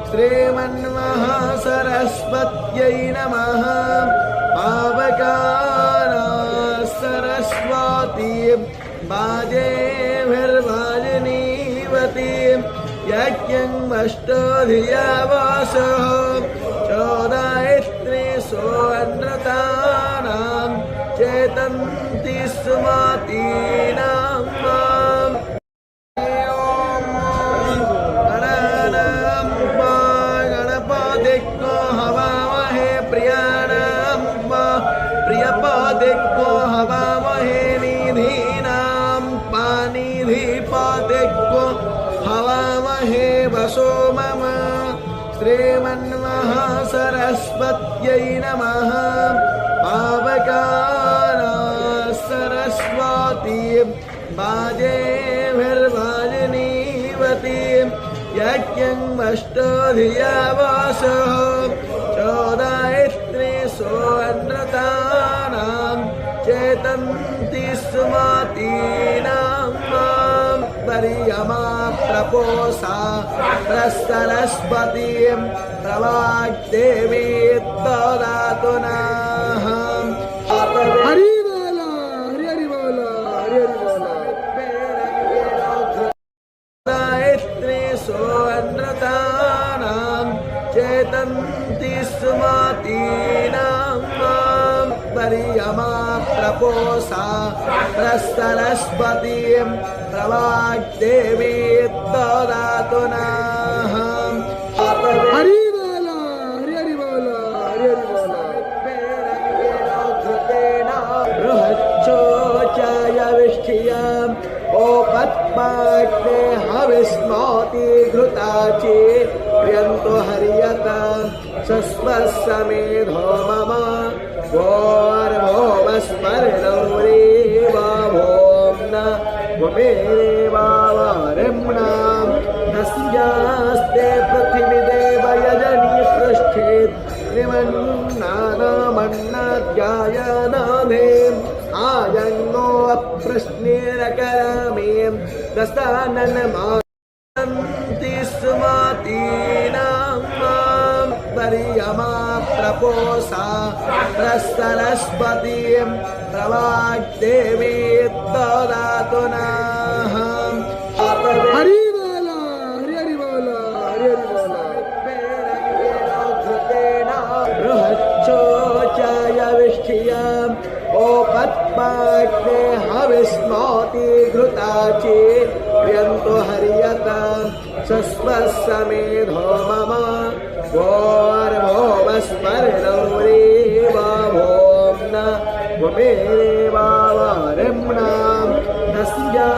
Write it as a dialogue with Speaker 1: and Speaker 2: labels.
Speaker 1: श्रीमन्महासरस्वत्यै नमः। पावकानां सरस्वतीं वाजेभिर्वाजिनीवतीं यज्ञं वष्टोधिया वासः चोदयित्री सोऽनृतानां चेतन्ति सुमतीनां माम्। गणपतिग्नो हवामहे प्रियाणां प्रियपतिग्नो हवामहे निधीनां पानिधिपतिग्नो हवामहे वसो मम। श्रीमन्महासरस्वत्यै नमः। पावकानां सरस्वतीं वाजेभिर्वाजिनीवतीं यज्ञं वष्टोधिया वासः चोदयित्री सोऽनृतानां चेतन्ति सुमतीनां माम्। पर्यमा प्रपोषा सरस्वतीं प्रवाग्देवी ददातु नः। हरि बोला हरि हरि बोला हरि हरि बोला। गायत्री सोऽनृतानां चेतन्ति सुमतीनां माम्। पर्यमा प्रपोषा सरस्वतीं प्रवाग्देवी ददातु नः। हरि बोला हरि हरि बोला हरि हरि बोला। बृहच्छोचाय विष्ठियाम् ओपत्पाग्ने हविस्मोति घृताचि प्रियन्तो हर्यता सस्वस्समेधो मम भोर्भोमस्मरणौरेवाभोम्न वमेरेवावरिम्णां तस्यास्ते पृथिवीदेव यजनी पृष्ठे त्रिमन्नानमन्नाध्यायनादेम् आयन्नो अप्रश्नेरकरमें दस्ताननमान्ति सुमतीनां माम्। पर्यमा प्रपोषा सरस्वतीं प्रवाग्देवी ददातु नः। हरि बोला हरि हरि बोला हरि हरि बोला। बृहच्छोचाय विष्ठियाम् ओपत्पाग्ने हविस्मोति घृताचि प्रियन्तो हर्यता सस्वस्समेधो मम भोर्भोमस्मरणौरेवाभोम्न वमेरेवावरिम्णां तस्या